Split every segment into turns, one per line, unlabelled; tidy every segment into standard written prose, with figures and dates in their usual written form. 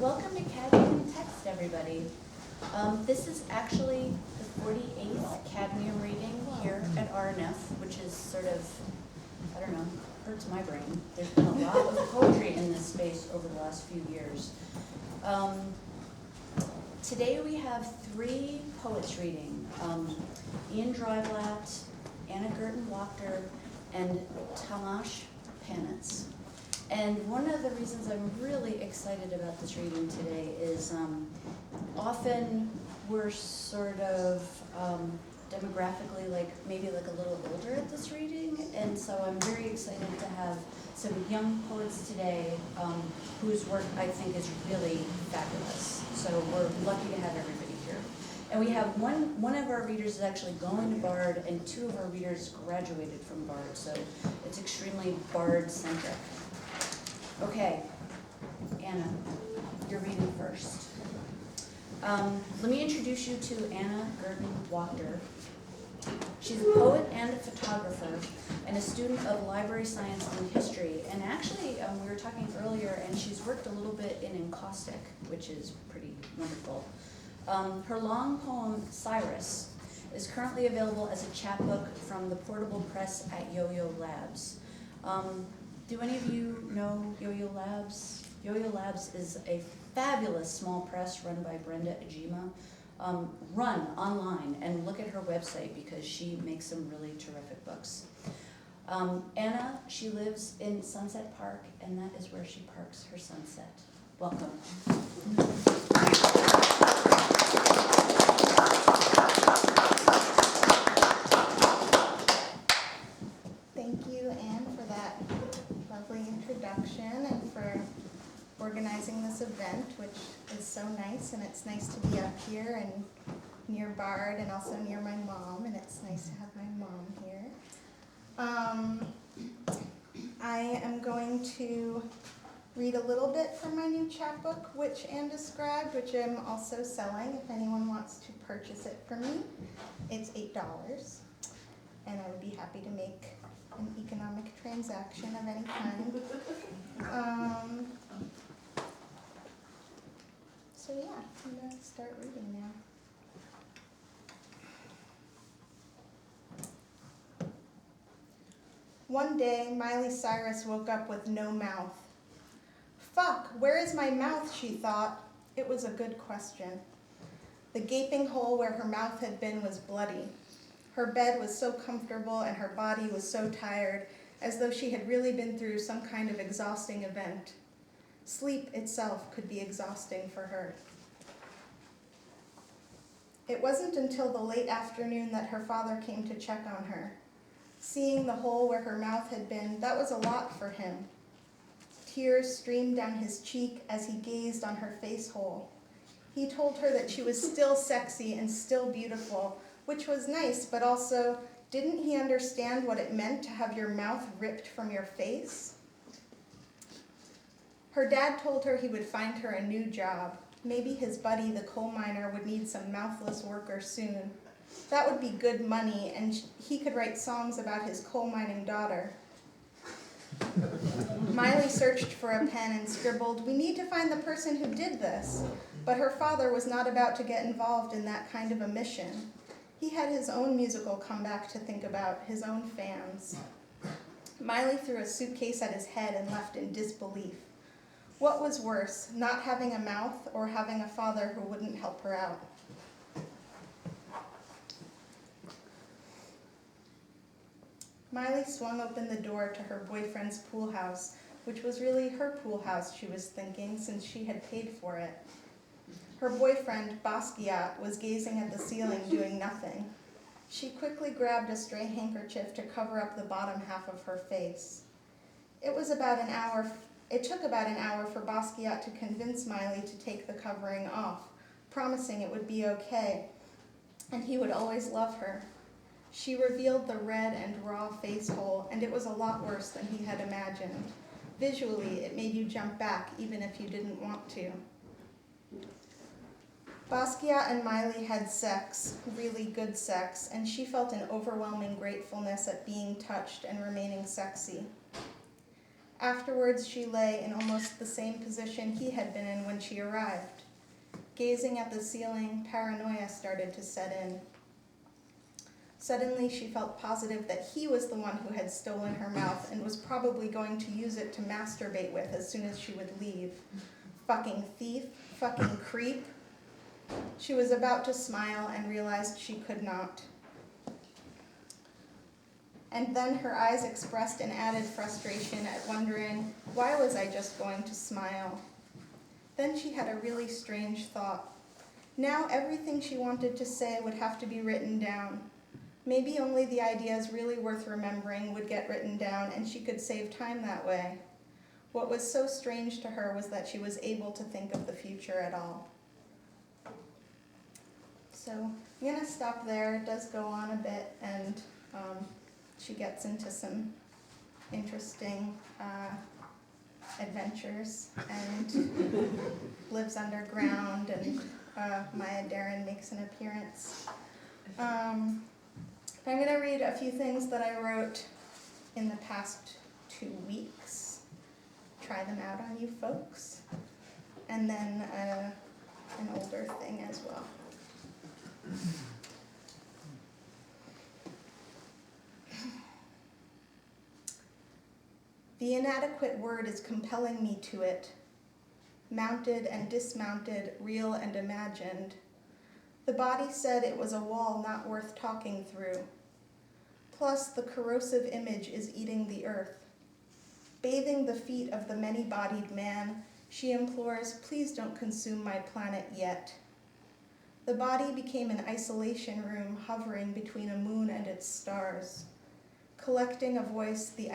Welcome to Cadmium Text, everybody. This is actually the 48th Cadmium reading here at RNF, which is sort of, I don't know, hurts my brain. There's been a lot of poetry in this space over the last few years. Today we have three poets reading, Ian Dreiblatt, Anne Gurton-Wachter, and Tamas Panitz. And one of the reasons I'm really excited about this reading today is often we're sort of demographically maybe a little older at this reading, and so I'm very excited to have some young poets today whose work I think is really fabulous. So we're lucky to have everybody here. And we have one of our readers is actually going to Bard, and two of our readers graduated from Bard, so it's extremely Bard-centric. Okay, Anna, you're reading first. Let me introduce you to Anne Gurton-Wachter. She's a poet and a photographer and a student of library science and history. And actually, we were talking earlier, and she's worked a little bit in encaustic, which is pretty wonderful. Her long poem, Cyrus, is currently available as a chapbook from the portable press at Yo-Yo Labs. Do any of you know Yo-Yo Labs? Yo-Yo Labs is a fabulous small press run by Brenda Ajima. Run online and look at her website because she makes some really terrific books. Anna, she lives in Sunset Park, and that is where she parks her sunset. Welcome.
Thank you, Anne, for that lovely introduction and for organizing this event, which is so nice. And it's nice to be up here and near Bard and also near my mom, and it's nice to have my mom here. I am going to read a little bit from my new chapbook, which Anne described, which I'm also selling if anyone wants to purchase it from me. It's $8, and I would be happy to make an economic transaction of any kind. So yeah, I'm going to start reading now. One day, Miley Cyrus woke up with no mouth. Fuck, where is my mouth, she thought. It was a good question. The gaping hole where her mouth had been was bloody. Her bed was so comfortable and her body was so tired, as though she had really been through some kind of exhausting event. Sleep itself could be exhausting for her. It wasn't until the late afternoon that her father came to check on her. Seeing the hole where her mouth had been, that was a lot for him. Tears streamed down his cheek as he gazed on her face hole. He told her that she was still sexy and still beautiful, which was nice, but also, didn't he understand what it meant to have your mouth ripped from your face? Her dad told her he would find her a new job. Maybe his buddy, the coal miner, would need some mouthless worker soon. That would be good money, and he could write songs about his coal mining daughter. Miley searched for a pen and scribbled, "We need to find the person who did this." But her father was not about to get involved in that kind of a mission. He had his own musical comeback to think about, his own fans. Miley threw a suitcase at his head and left in disbelief. What was worse, not having a mouth or having a father who wouldn't help her out? Miley swung open the door to her boyfriend's pool house, which was really her pool house, she was thinking, since she had paid for it. Her boyfriend, Basquiat, was gazing at the ceiling, doing nothing. She quickly grabbed a stray handkerchief to cover up the bottom half of her face. It took about an hour for Basquiat to convince Miley to take the covering off, promising it would be okay, and he would always love her. She revealed the red and raw face hole, and it was a lot worse than he had imagined. Visually, it made you jump back, even if you didn't want to. Basquiat and Miley had sex, really good sex, and she felt an overwhelming gratefulness at being touched and remaining sexy. Afterwards, she lay in almost the same position he had been in when she arrived. Gazing at the ceiling, paranoia started to set in. Suddenly, she felt positive that he was the one who had stolen her mouth and was probably going to use it to masturbate with as soon as she would leave. Fucking thief, fucking creep. She was about to smile and realized she could not. And then her eyes expressed an added frustration at wondering, why was I just going to smile? Then she had a really strange thought. Now everything she wanted to say would have to be written down. Maybe only the ideas really worth remembering would get written down, and she could save time that way. What was so strange to her was that she was able to think of the future at all. So I'm going to stop there. It does go on a bit, and she gets into some interesting adventures and lives underground, and Maya Deren makes an appearance. I'm going to read a few things that I wrote in the past 2 weeks. Try them out on you folks. And then an older thing as well. The inadequate word is compelling me to it. Mounted and dismounted, real and imagined. The body said it was a wall not worth talking through. Plus, the corrosive image is eating the earth. Bathing the feet of the many-bodied man, she implores, please don't consume my planet yet. The body became an isolation room hovering between a moon and its stars. Collecting a voice, the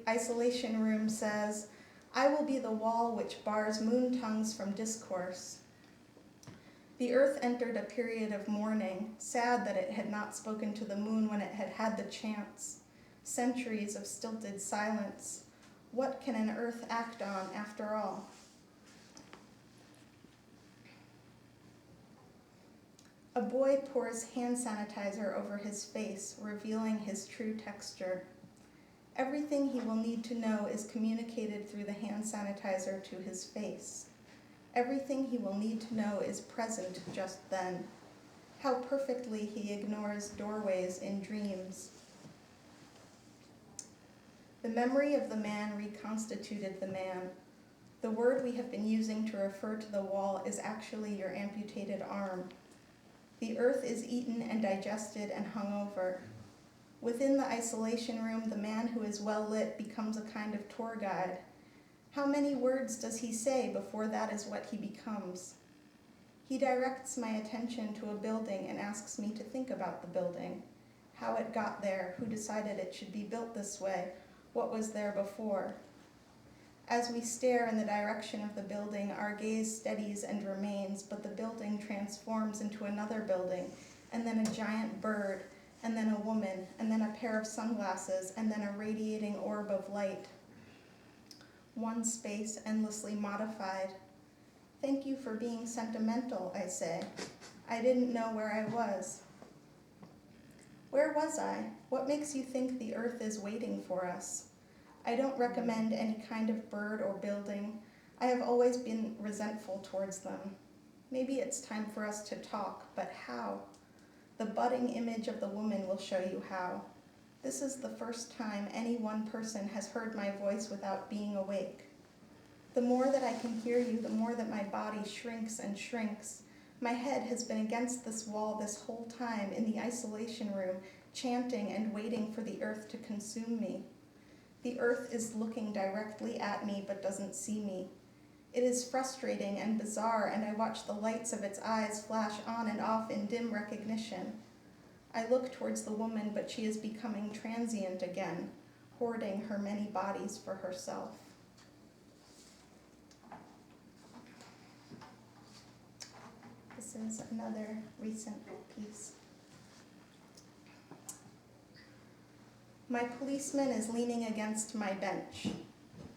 isolation room says, I will be the wall which bars moon tongues from discourse. The earth entered a period of mourning, sad that it had not spoken to the moon when it had had the chance. Centuries of stilted silence. What can an earth act on after all? A boy pours hand sanitizer over his face, revealing his true texture. Everything he will need to know is communicated through the hand sanitizer to his face. Everything he will need to know is present just then. How perfectly he ignores doorways in dreams. The memory of the man reconstituted the man. The word we have been using to refer to the wall is actually your amputated arm. The earth is eaten and digested and hung over. Within the isolation room, the man who is well lit becomes a kind of tour guide. How many words does he say before that is what he becomes? He directs my attention to a building and asks me to think about the building, how it got there, who decided it should be built this way, what was there before. As we stare in the direction of the building, our gaze steadies and remains, but the building transforms into another building, and then a giant bird, and then a woman, and then a pair of sunglasses, and then a radiating orb of light. One space endlessly modified. Thank you for being sentimental, I say. I didn't know where I was. Where was I? What makes you think the earth is waiting for us? I don't recommend any kind of bird or building. I have always been resentful towards them. Maybe it's time for us to talk, but how? The budding image of the woman will show you how. This is the first time any one person has heard my voice without being awake. The more that I can hear you, the more that my body shrinks and shrinks. My head has been against this wall this whole time in the isolation room, chanting and waiting for the earth to consume me. The earth is looking directly at me but doesn't see me. It is frustrating and bizarre, and I watch the lights of its eyes flash on and off in dim recognition. I look towards the woman, but she is becoming transient again, hoarding her many bodies for herself. This is another recent piece. My policeman is leaning against my bench,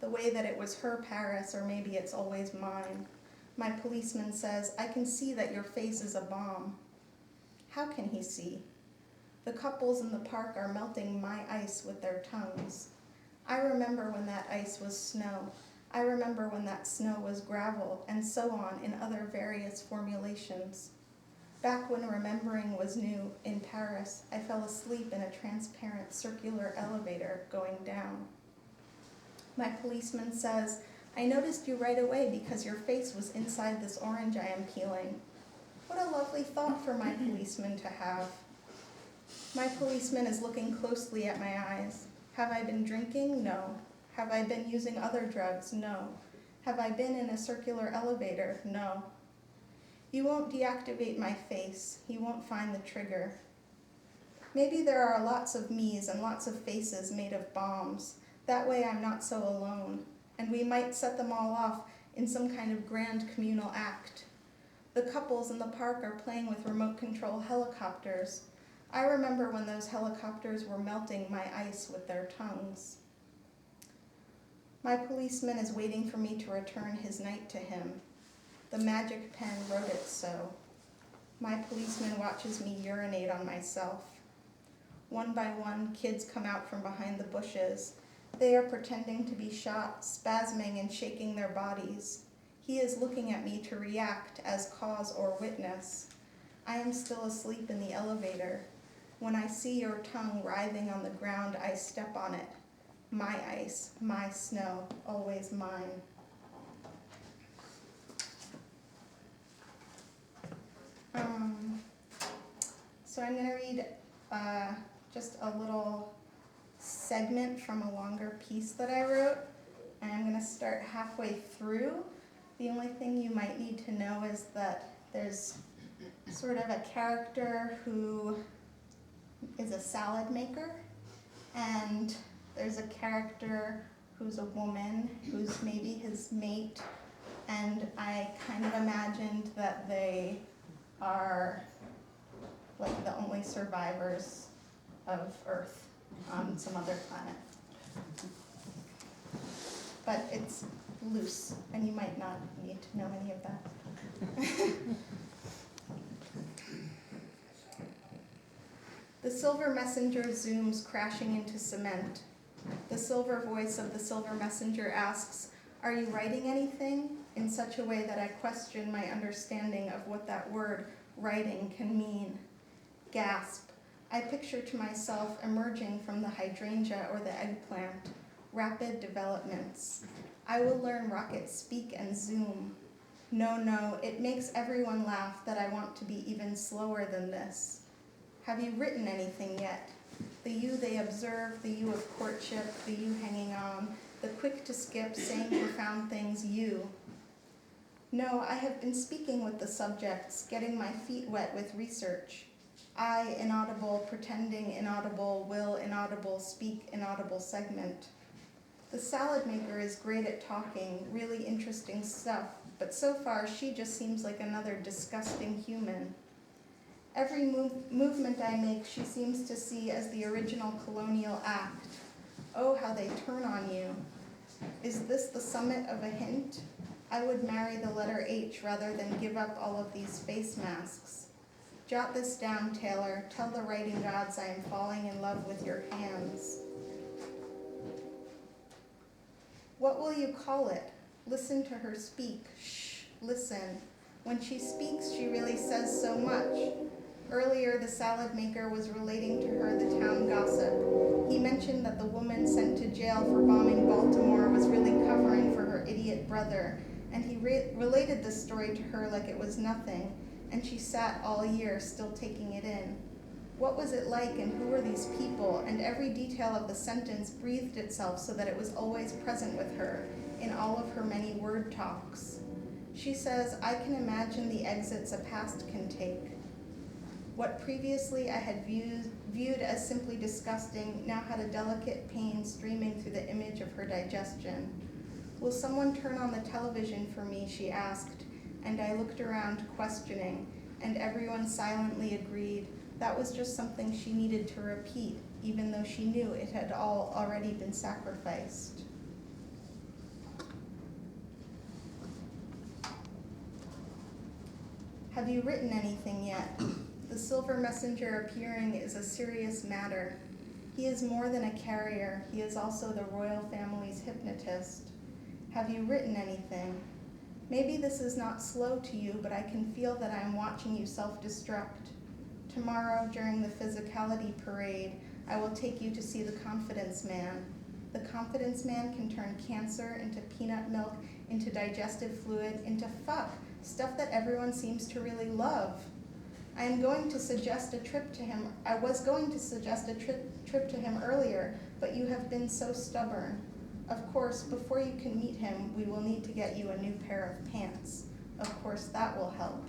the way that it was her Paris, or maybe it's always mine. My policeman says, I can see that your face is a bomb. How can he see? The couples in the park are melting my ice with their tongues. I remember when that ice was snow. I remember when that snow was gravel, and so on in other various formulations. Back when remembering was new in Paris, I fell asleep in a transparent circular elevator going down. My policeman says, "I noticed you right away because your face was inside this orange I am peeling." What a lovely thought for my policeman to have. My policeman is looking closely at my eyes. Have I been drinking? No. Have I been using other drugs? No. Have I been in a circular elevator? No. You won't deactivate my face. You won't find the trigger. Maybe there are lots of me's and lots of faces made of bombs. That way I'm not so alone. And we might set them all off in some kind of grand communal act. The couples in the park are playing with remote control helicopters. I remember when those helicopters were melting my ice with their tongues. My policeman is waiting for me to return his night to him. The magic pen wrote it so. My policeman watches me urinate on myself. One by one, kids come out from behind the bushes. They are pretending to be shot, spasming and shaking their bodies. He is looking at me to react as cause or witness. I am still asleep in the elevator. When I see your tongue writhing on the ground, I step on it. My ice, my snow, always mine. So I'm going to read just a little segment from a longer piece that I wrote, and I'm going to start halfway through. The only thing you might need to know is that there's sort of a character who is a salad maker, and there's a character who's a woman who's maybe his mate, and I kind of imagined that they are like the only survivors of Earth on some other planet. But it's loose, and you might not need to know any of that. The silver messenger zooms crashing into cement. The silver voice of the silver messenger asks, "Are you writing anything?" in such a way that I question my understanding of what that word, writing, can mean. Gasp. I picture to myself emerging from the hydrangea or the eggplant. Rapid developments. I will learn rocket speak and zoom. No, it makes everyone laugh that I want to be even slower than this. Have you written anything yet? The you they observe, the you of courtship, the you hanging on, the quick to skip, saying profound things, you. No, I have been speaking with the subjects, getting my feet wet with research. I, inaudible, pretending inaudible, will inaudible, speak inaudible segment. The salad maker is great at talking, really interesting stuff, but so far she just seems like another disgusting human. Every movement I make she seems to see as the original colonial act. Oh, how they turn on you. Is this the summit of a hint? I would marry the letter H rather than give up all of these face masks. Jot this down, Taylor. Tell the writing gods I am falling in love with your hands. What will you call it? Listen to her speak. Shh, listen. When she speaks, she really says so much. Earlier, the salad maker was relating to her the town gossip. He mentioned that the woman sent to jail for bombing Baltimore was really covering for her idiot brother, and he related the story to her like it was nothing, and she sat all year still taking it in. What was it like, and who were these people? And every detail of the sentence breathed itself so that it was always present with her in all of her many word talks. She says, I can imagine the exits a past can take. What previously I had viewed as simply disgusting now had a delicate pain streaming through the image of her digestion. Will someone turn on the television for me, she asked, and I looked around questioning, and everyone silently agreed that was just something she needed to repeat, even though she knew it had all already been sacrificed. Have you written anything yet? The silver messenger appearing is a serious matter. He is more than a carrier. He is also the royal family's hypnotist. Have you written anything? Maybe this is not slow to you, but I can feel that I am watching you self-destruct. Tomorrow, during the physicality parade, I will take you to see the confidence man. The confidence man can turn cancer into peanut milk, into digestive fluid, into stuff that everyone seems to really love. I was going to suggest a trip to him earlier, but you have been so stubborn. Of course, before you can meet him, we will need to get you a new pair of pants. Of course, that will help.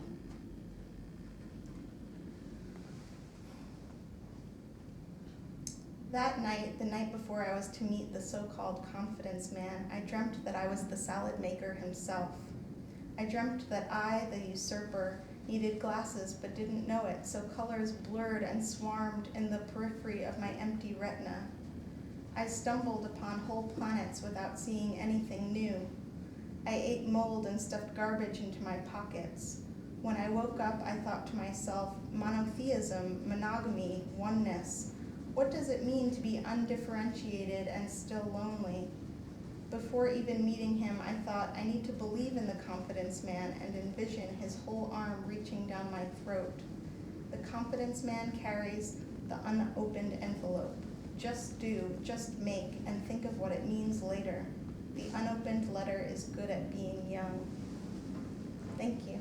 That night, the night before I was to meet the so-called confidence man, I dreamt that I was the salad maker himself. I dreamt that I, the usurper, needed glasses but didn't know it, so colors blurred and swarmed in the periphery of my empty retina. I stumbled upon whole planets without seeing anything new. I ate mold and stuffed garbage into my pockets. When I woke up, I thought to myself, monotheism, monogamy, oneness. What does it mean to be undifferentiated and still lonely? Before even meeting him, I thought, I need to believe in the confidence man and envision his whole arm reaching down my throat. The confidence man carries the unopened envelope. Just do, just make, and think of what it means later. The unopened letter is good at being young. Thank you.